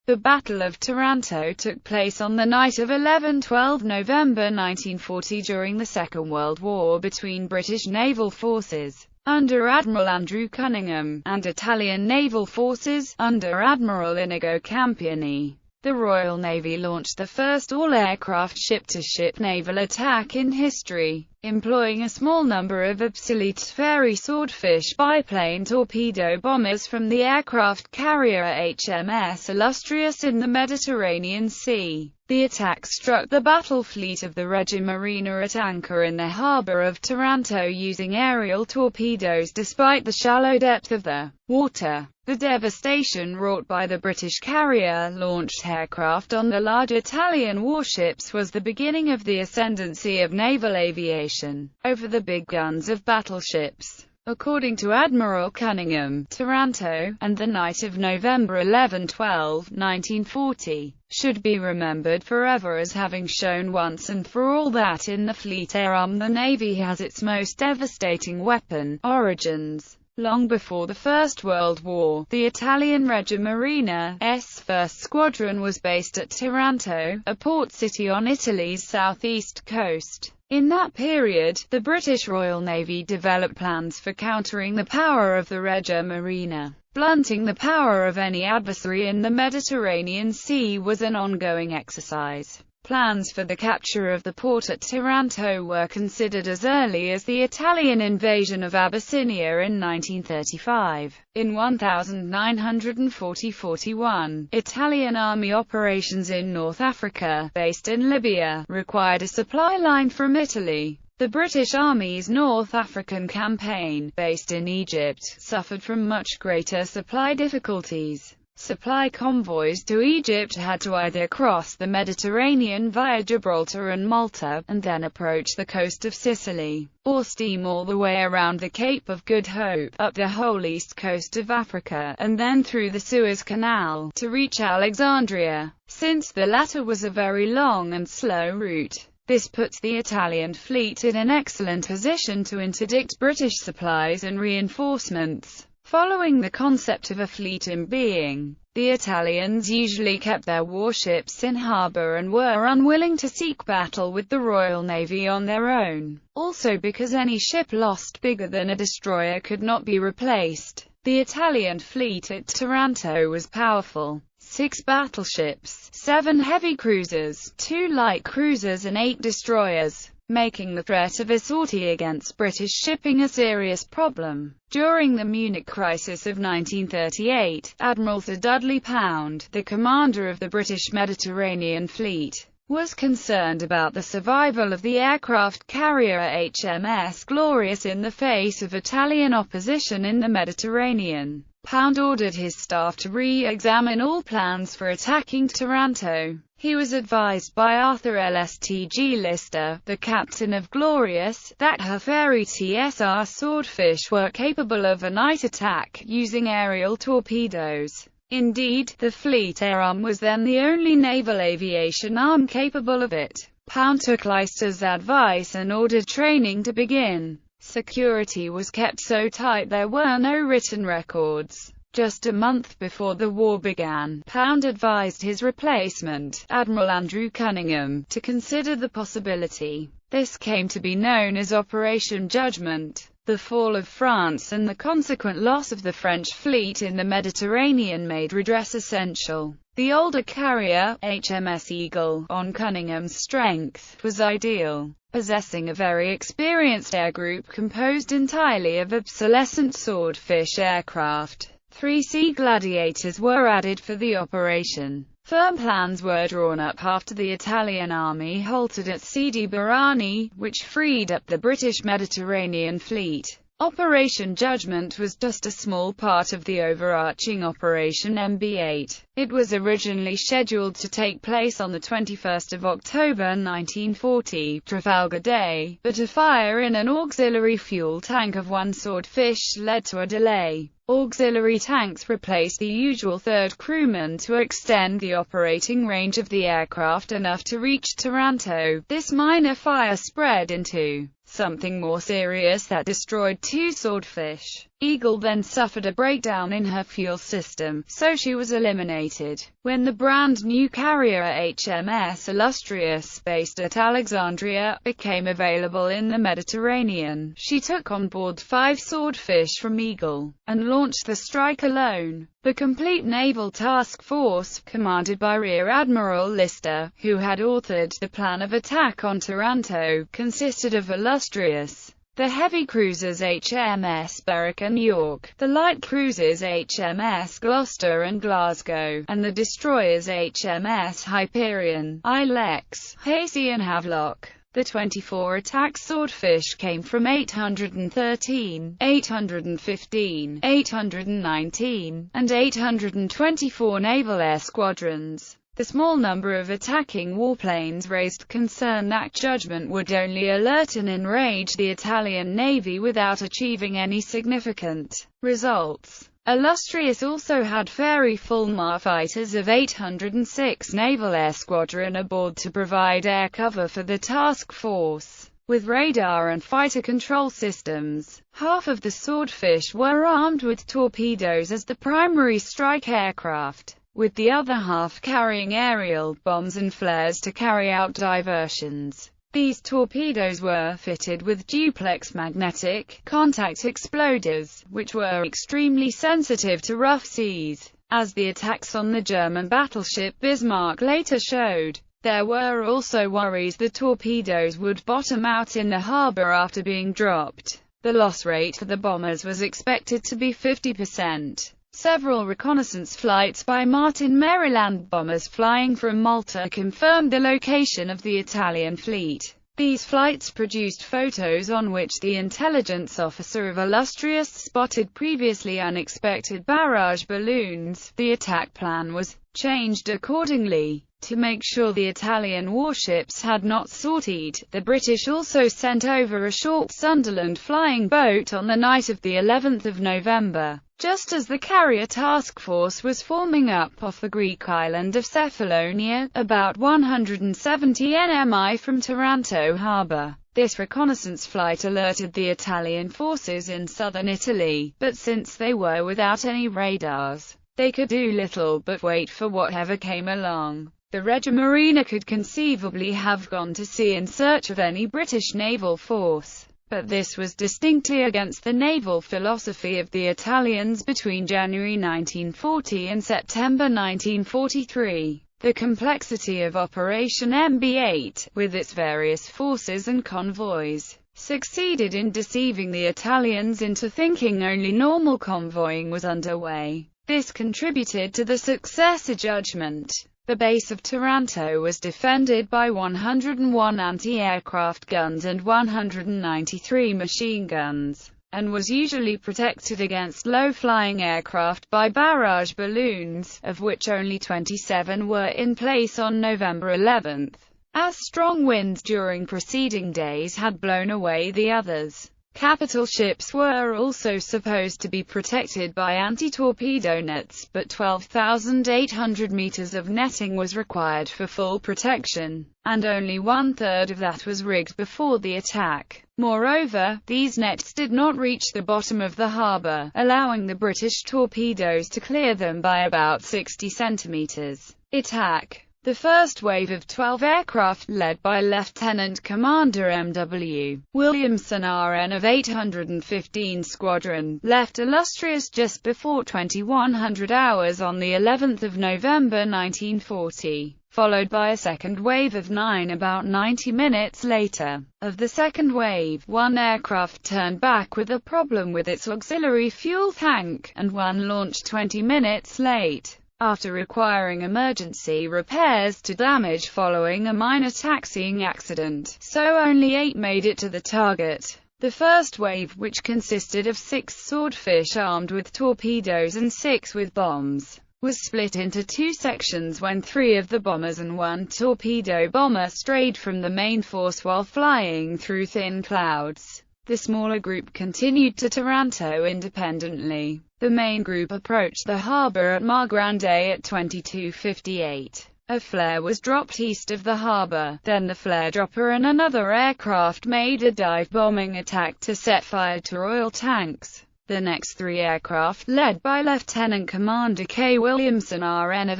The Battle of Taranto took place on the night of 11–12 November 1940 during the Second World War between British naval forces under Admiral Andrew Cunningham, and Italian naval forces under Admiral Inigo Campioni. The Royal Navy launched the first all-aircraft ship-to-ship naval attack in history, employing a small number of obsolete Fairey Swordfish biplane torpedo bombers from the aircraft carrier HMS Illustrious in the Mediterranean Sea. The attack struck the battle fleet of the Regia Marina at anchor in the harbour of Taranto using aerial torpedoes despite the shallow depth of the water. The devastation wrought by the British carrier-launched aircraft on the large Italian warships was the beginning of the ascendancy of naval aviation over the big guns of battleships. According to Admiral Cunningham, Taranto, and the night of November 11–12, 1940, should be remembered forever as having shown once and for all that in the Fleet Air Arm the Navy has its most devastating weapon origins. Long before the First World War, the Italian Regia Marina's first squadron was based at Taranto, a port city on Italy's southeast coast. In that period, the British Royal Navy developed plans for countering the power of the Regia Marina. Blunting the power of any adversary in the Mediterranean Sea was an ongoing exercise. Plans for the capture of the port at Taranto were considered as early as the Italian invasion of Abyssinia in 1935. In 1940–41, Italian army operations in North Africa, based in Libya, required a supply line from Italy. The British Army's North African campaign, based in Egypt, suffered from much greater supply difficulties. Supply convoys to Egypt had to either cross the Mediterranean via Gibraltar and Malta, and then approach the coast of Sicily, or steam all the way around the Cape of Good Hope, up the whole east coast of Africa, and then through the Suez Canal, to reach Alexandria. Since the latter was a very long and slow route, this puts the Italian fleet in an excellent position to interdict British supplies and reinforcements. Following the concept of a fleet in being, the Italians usually kept their warships in harbour and were unwilling to seek battle with the Royal Navy on their own. Also because any ship lost bigger than a destroyer could not be replaced. The Italian fleet at Taranto was powerful. 6 battleships, 7 heavy cruisers, 2 light cruisers and 8 destroyers, making the threat of a sortie against British shipping a serious problem. During the Munich crisis of 1938, Admiral Sir Dudley Pound, the commander of the British Mediterranean Fleet, was concerned about the survival of the aircraft carrier HMS Glorious in the face of Italian opposition in the Mediterranean. Pound ordered his staff to re-examine all plans for attacking Taranto. He was advised by Arthur Lstg Lister, the captain of Glorious, that her Fairey TSR Swordfish were capable of a night attack, using aerial torpedoes. Indeed, the Fleet Air Arm was then the only naval aviation arm capable of it. Pound took Lister's advice and ordered training to begin. Security was kept so tight there were no written records. Just a month before the war began, Pound advised his replacement, Admiral Andrew Cunningham, to consider the possibility. This came to be known as Operation Judgment. The fall of France and the consequent loss of the French fleet in the Mediterranean made redress essential. The older carrier, HMS Eagle, on Cunningham's strength, was ideal, possessing a very experienced air group composed entirely of obsolescent Swordfish aircraft. 3 Sea Gladiators were added for the operation. Firm plans were drawn up after the Italian army halted at Sidi Barrani, which freed up the British Mediterranean fleet. Operation Judgment was just a small part of the overarching Operation MB8. It was originally scheduled to take place on the 21st of October 1940, Trafalgar Day, but a fire in an auxiliary fuel tank of one Swordfish led to a delay. Auxiliary tanks replaced the usual third crewman to extend the operating range of the aircraft enough to reach Taranto. This minor fire spread into something more serious that destroyed 2 Swordfish. Eagle then suffered a breakdown in her fuel system, so she was eliminated. When the brand new carrier HMS Illustrious, based at Alexandria, became available in the Mediterranean, she took on board 5 Swordfish from Eagle, and launched the strike alone. The complete naval task force, commanded by Rear Admiral Lister, who had authored the plan of attack on Taranto, consisted of Illustrious, the heavy cruisers HMS Berwick and York, the light cruisers HMS Gloucester and Glasgow, and the destroyers HMS Hyperion, Ilex, Hasey and Havelock. The 24 attack Swordfish came from 813, 815, 819, and 824 naval air squadrons. The small number of attacking warplanes raised concern that judgment would only alert and enrage the Italian Navy without achieving any significant results. Illustrious also had very Fulmar fighters of 806 Naval Air Squadron aboard to provide air cover for the task force. With radar and fighter control systems, half of the Swordfish were armed with torpedoes as the primary strike aircraft, with the other half carrying aerial bombs and flares to carry out diversions. These torpedoes were fitted with duplex magnetic contact exploders, which were extremely sensitive to rough seas, as the attacks on the German battleship Bismarck later showed. There were also worries the torpedoes would bottom out in the harbor after being dropped. The loss rate for the bombers was expected to be 50%. Several reconnaissance flights by Martin Maryland bombers flying from Malta confirmed the location of the Italian fleet. These flights produced photos on which the intelligence officer of Illustrious spotted previously unexpected barrage balloons. The attack plan was changed accordingly. To make sure the Italian warships had not sortied, the British also sent over a short Sunderland flying boat on the night of the 11th of November, just as the carrier task force was forming up off the Greek island of Cephalonia, about 170 nmi from Taranto harbour. This reconnaissance flight alerted the Italian forces in southern Italy, but since they were without any radars, they could do little but wait for whatever came along. The Regia Marina could conceivably have gone to sea in search of any British naval force, but this was distinctly against the naval philosophy of the Italians between January 1940 and September 1943. The complexity of Operation MB8, with its various forces and convoys, succeeded in deceiving the Italians into thinking only normal convoying was underway. This contributed to the successor judgment. The base of Taranto was defended by 101 anti-aircraft guns and 193 machine guns, and was usually protected against low-flying aircraft by barrage balloons, of which only 27 were in place on November 11, as strong winds during preceding days had blown away the others. Capital ships were also supposed to be protected by anti-torpedo nets, but 12,800 meters of netting was required for full protection, and only one-third of that was rigged before the attack. Moreover, these nets did not reach the bottom of the harbor, allowing the British torpedoes to clear them by about 60 centimeters. Attack. The first wave of 12 aircraft, led by Lieutenant Commander M.W. Williamson RN of 815 Squadron, left Illustrious just before 2100 hours on the 11th of November 1940, followed by a second wave of 9 about 90 minutes later. Of the second wave, one aircraft turned back with a problem with its auxiliary fuel tank, and one launched 20 minutes late, after requiring emergency repairs to damage following a minor taxiing accident, so only 8 made it to the target. The first wave, which consisted of 6 Swordfish armed with torpedoes and 6 with bombs, was split into 2 sections when 3 of the bombers and 1 torpedo bomber strayed from the main force while flying through thin clouds. The smaller group continued to Taranto independently. The main group approached the harbor at Mar Grande at 22:58. A flare was dropped east of the harbor. Then the flare dropper and another aircraft made a dive-bombing attack to set fire to oil tanks. The next three aircraft, led by Lieutenant Commander K. Williamson RN of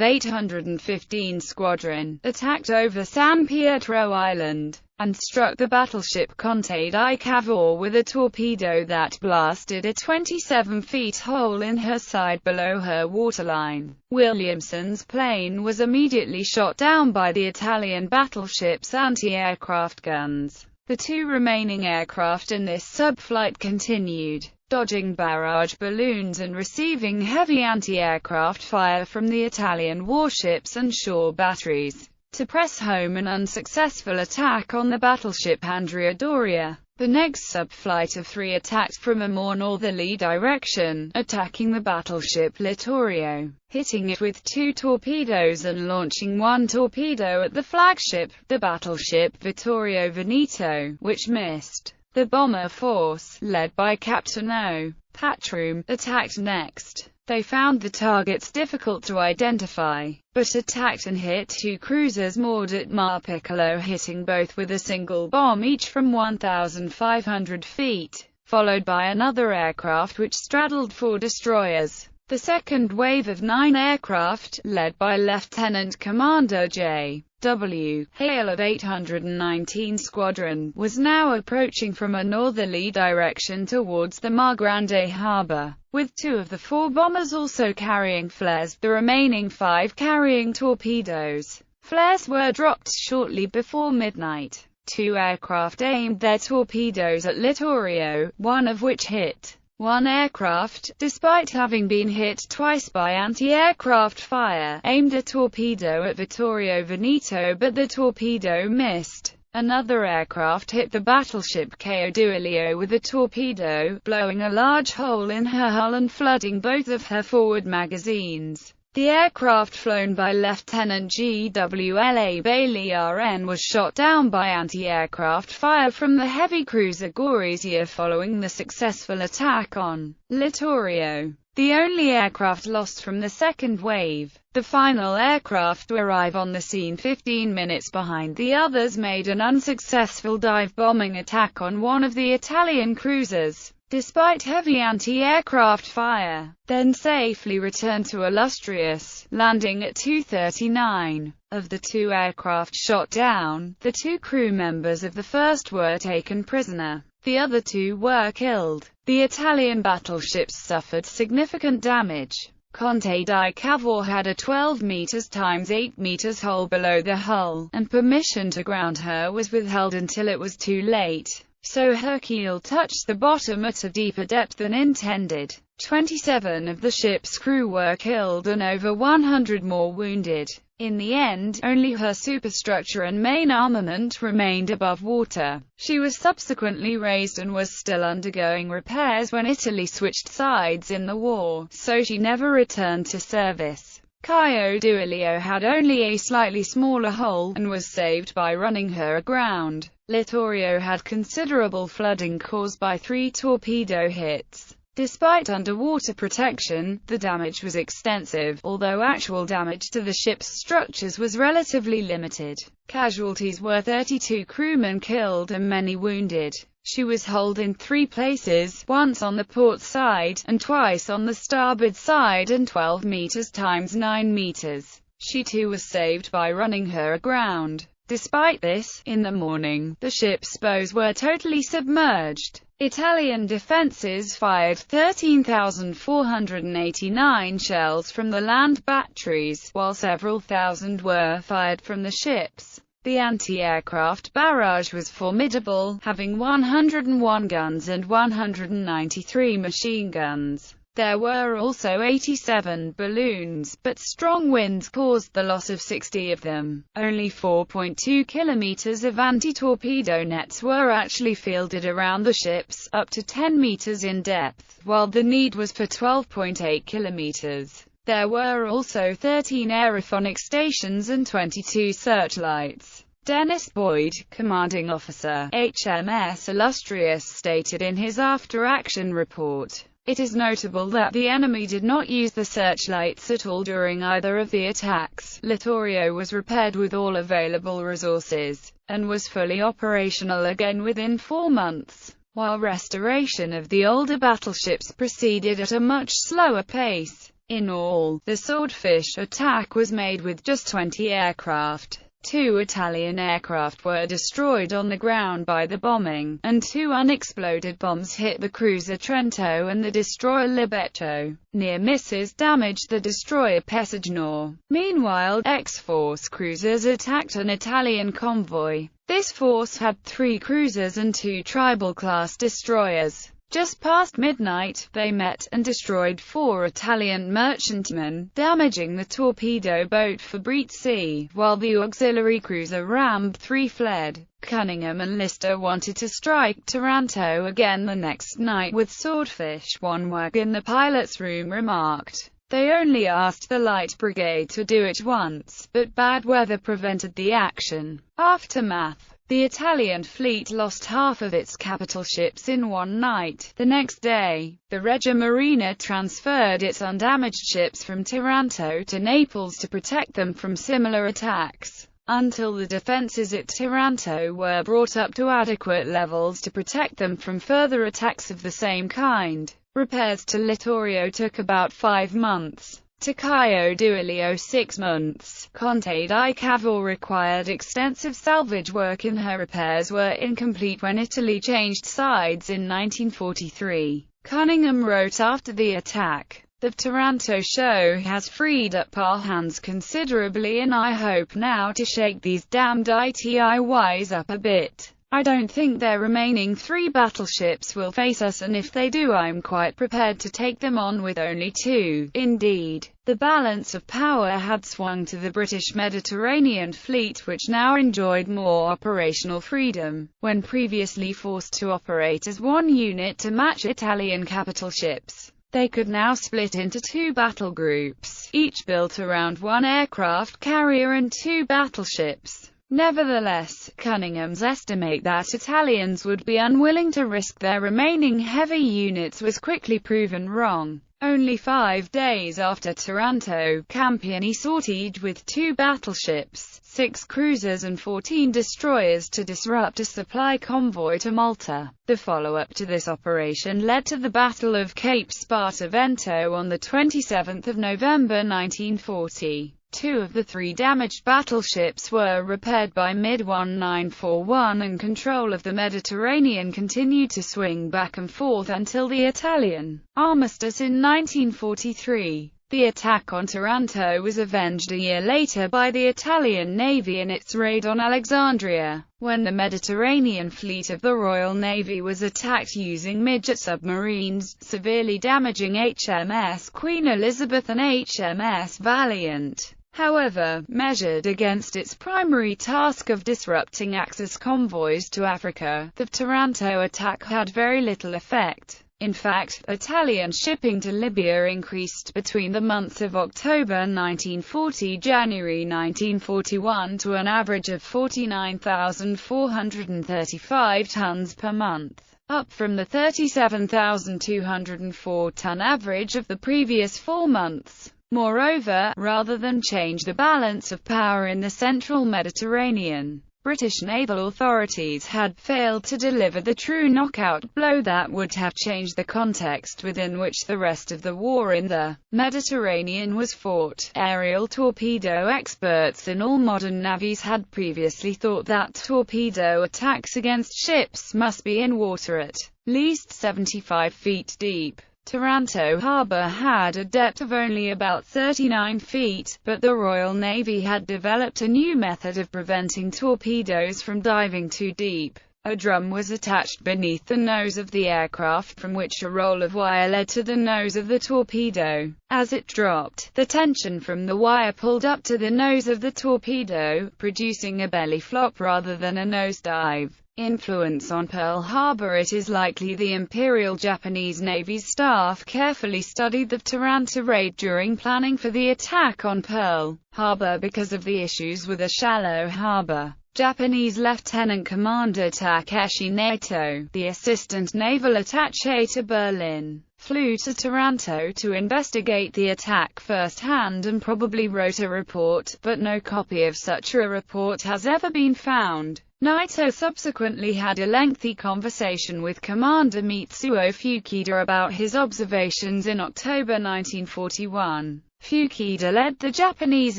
815 Squadron, attacked over San Pietro Island, and struck the battleship Conte di Cavour with a torpedo that blasted a 27-foot hole in her side below her waterline. Williamson's plane was immediately shot down by the Italian battleship's anti-aircraft guns. The two remaining aircraft in this subflight continued, dodging barrage balloons and receiving heavy anti-aircraft fire from the Italian warships and shore batteries, to press home an unsuccessful attack on the battleship Andrea Doria. The next subflight of three attacked from a more northerly direction, attacking the battleship Littorio, hitting it with two torpedoes and launching one torpedo at the flagship, the battleship Vittorio Veneto, which missed. The bomber force, led by Captain O. Patrum, attacked next. They found the targets difficult to identify, but attacked and hit two cruisers moored at Mar Piccolo, hitting both with a single bomb each from 1,500 feet, followed by another aircraft which straddled four destroyers. The second wave of 9 aircraft, led by Lieutenant Commander J. W. Hale of 819 Squadron, was now approaching from a northerly direction towards the Mar Grande harbor, with 2 of the 4 bombers also carrying flares, the remaining 5 carrying torpedoes. Flares were dropped shortly before midnight. 2 aircraft aimed their torpedoes at Littorio, one of which hit. One aircraft, despite having been hit twice by anti-aircraft fire, aimed a torpedo at Vittorio Veneto, but the torpedo missed. Another aircraft hit the battleship Caio Duilio with a torpedo, blowing a large hole in her hull and flooding both of her forward magazines. The aircraft flown by Lieutenant G.W.L.A. Bailey RN was shot down by anti-aircraft fire from the heavy cruiser Gorizia following the successful attack on Littorio, the only aircraft lost from the second wave. The final aircraft to arrive on the scene 15 minutes behind the others made an unsuccessful dive-bombing attack on one of the Italian cruisers, despite heavy anti-aircraft fire, then safely returned to Illustrious, landing at 2:39. Of the 2 aircraft shot down, the 2 crew members of the first were taken prisoner. The other 2 were killed. The Italian battleships suffered significant damage. Conte di Cavour had a 12 meters x 8 meters hole below the hull, and permission to ground her was withheld until it was too late. So her keel touched the bottom at a deeper depth than intended. 27 of the ship's crew were killed and over 100 more wounded. In the end, only her superstructure and main armament remained above water. She was subsequently raised and was still undergoing repairs when Italy switched sides in the war, so she never returned to service. Caio Duilio had only a slightly smaller hull, and was saved by running her aground. Littorio had considerable flooding caused by 3 torpedo hits. Despite underwater protection, the damage was extensive, although actual damage to the ship's structures was relatively limited. Casualties were 32 crewmen killed and many wounded. She was holed in 3 places, once on the port side, and twice on the starboard side, and 12 meters x 9 meters. She too was saved by running her aground. Despite this, in the morning, the ship's bows were totally submerged. Italian defenses fired 13,489 shells from the land batteries, while several thousand were fired from the ships. The anti-aircraft barrage was formidable, having 101 guns and 193 machine guns. There were also 87 balloons, but strong winds caused the loss of 60 of them. Only 4.2 kilometers of anti-torpedo nets were actually fielded around the ships, up to 10 meters in depth, while the need was for 12.8 kilometers. There were also 13 aerophonic stations and 22 searchlights. Dennis Boyd, commanding officer, HMS Illustrious, stated in his after-action report, It is notable that the enemy did not use the searchlights at all during either of the attacks. Littorio was repaired with all available resources, and was fully operational again within 4 months, while restoration of the older battleships proceeded at a much slower pace. In all, the Swordfish Attack was made with just 20 aircraft. 2 Italian aircraft were destroyed on the ground by the bombing, and 2 unexploded bombs hit the cruiser Trento and the destroyer Libetto. Near misses damaged the destroyer Pessigno. Meanwhile, X-Force cruisers attacked an Italian convoy. This force had 3 cruisers and 2 Tribal-class destroyers. Just past midnight, they met and destroyed 4 Italian merchantmen, damaging the torpedo boat Fabrizi, while the auxiliary cruiser Ram 3 fled. Cunningham and Lister wanted to strike Taranto again the next night with Swordfish. One wag in the pilot's room remarked, "They only asked the light brigade to do it once, but bad weather prevented the action." Aftermath. The Italian fleet lost half of its capital ships in one night. The next day, the Regia Marina transferred its undamaged ships from Taranto to Naples to protect them from similar attacks, until the defences at Taranto were brought up to adequate levels to protect them from further attacks of the same kind. Repairs to Littorio took about 5 months. To Caio Duilio 6 months. Conte di Cavour required extensive salvage work and her repairs were incomplete when Italy changed sides in 1943. Cunningham wrote after the attack, "The Taranto show has freed up our hands considerably and I hope now to shake these damned ITIYs up a bit. I don't think their remaining 3 battleships will face us, and if they do I'm quite prepared to take them on with only 2. Indeed, the balance of power had swung to the British Mediterranean fleet, which now enjoyed more operational freedom. When previously forced to operate as one unit to match Italian capital ships, they could now split into 2 battle groups, each built around 1 aircraft carrier and 2 battleships. Nevertheless, Cunningham's estimate that Italians would be unwilling to risk their remaining heavy units was quickly proven wrong. Only 5 days after Taranto, Campioni sortied with 2 battleships, 6 cruisers and 14 destroyers to disrupt a supply convoy to Malta. The follow-up to this operation led to the Battle of Cape Spartivento on the 27th of November 1940. 2 of the 3 damaged battleships were repaired by mid-1941 and control of the Mediterranean continued to swing back and forth until the Italian armistice in 1943. The attack on Taranto was avenged a year later by the Italian Navy in its raid on Alexandria, when the Mediterranean fleet of the Royal Navy was attacked using midget submarines, severely damaging HMS Queen Elizabeth and HMS Valiant. However, measured against its primary task of disrupting Axis convoys to Africa, the Taranto attack had very little effect. In fact, Italian shipping to Libya increased between the months of October 1940–January 1941 to an average of 49,435 tons per month, up from the 37,204-ton average of the previous 4 months. Moreover, rather than change the balance of power in the central Mediterranean, British naval authorities had failed to deliver the true knockout blow that would have changed the context within which the rest of the war in the Mediterranean was fought. Aerial torpedo experts in all modern navies had previously thought that torpedo attacks against ships must be in water at least 75 feet deep. Taranto harbour had a depth of only about 39 feet, but the Royal Navy had developed a new method of preventing torpedoes from diving too deep. A drum was attached beneath the nose of the aircraft from which a roll of wire led to the nose of the torpedo. As it dropped, the tension from the wire pulled up to the nose of the torpedo, producing a belly flop rather than a nosedive. Influence on Pearl Harbor. It is likely the Imperial Japanese Navy's staff carefully studied the Taranto raid during planning for the attack on Pearl Harbor because of the issues with a shallow harbor. Japanese Lieutenant Commander Takeshi Naito, the assistant naval attaché to Berlin, flew to Taranto to investigate the attack firsthand and probably wrote a report, but no copy of such a report has ever been found. Naito subsequently had a lengthy conversation with Commander Mitsuo Fuchida about his observations in October 1941. Fuchida led the Japanese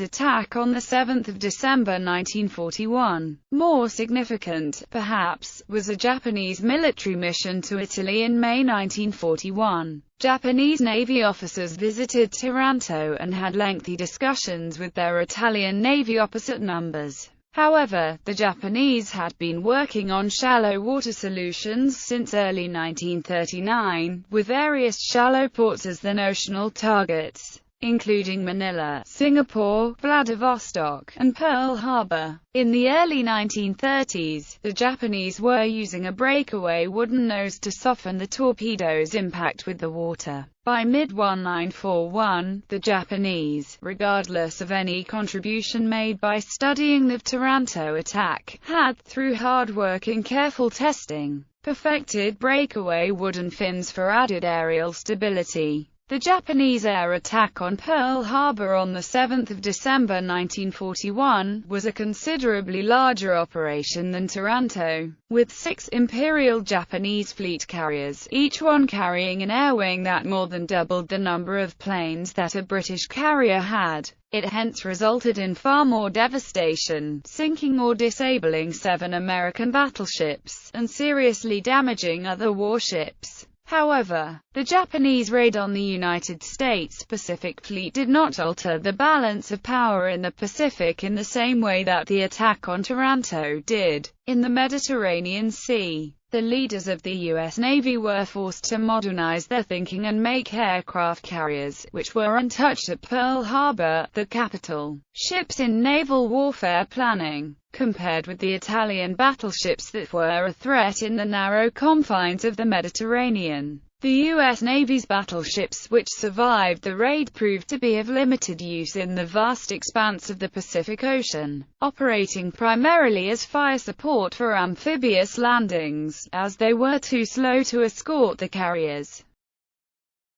attack on 7 December 1941. More significant, perhaps, was a Japanese military mission to Italy in May 1941. Japanese Navy officers visited Taranto and had lengthy discussions with their Italian Navy opposite numbers. However, the Japanese had been working on shallow water solutions since early 1939, with various shallow ports as the notional targets, including Manila, Singapore, Vladivostok, and Pearl Harbor. In the early 1930s, the Japanese were using a breakaway wooden nose to soften the torpedo's impact with the water. By mid-1941, the Japanese, regardless of any contribution made by studying the Taranto attack, had, through hard work and careful testing, perfected breakaway wooden fins for added aerial stability. The Japanese air attack on Pearl Harbor on 7 December 1941 was a considerably larger operation than Taranto, with 6 Imperial Japanese fleet carriers, each one carrying an air wing that more than doubled the number of planes that a British carrier had. It hence resulted in far more devastation, sinking or disabling 7 American battleships, and seriously damaging other warships. However, the Japanese raid on the United States Pacific Fleet did not alter the balance of power in the Pacific in the same way that the attack on Taranto did. In the Mediterranean Sea, the leaders of the U.S. Navy were forced to modernize their thinking and make aircraft carriers, which were untouched at Pearl Harbor, the capital. Ships in naval warfare planning, compared with the Italian battleships that were a threat in the narrow confines of the Mediterranean. The U.S. Navy's battleships which survived the raid proved to be of limited use in the vast expanse of the Pacific Ocean, operating primarily as fire support for amphibious landings, as they were too slow to escort the carriers.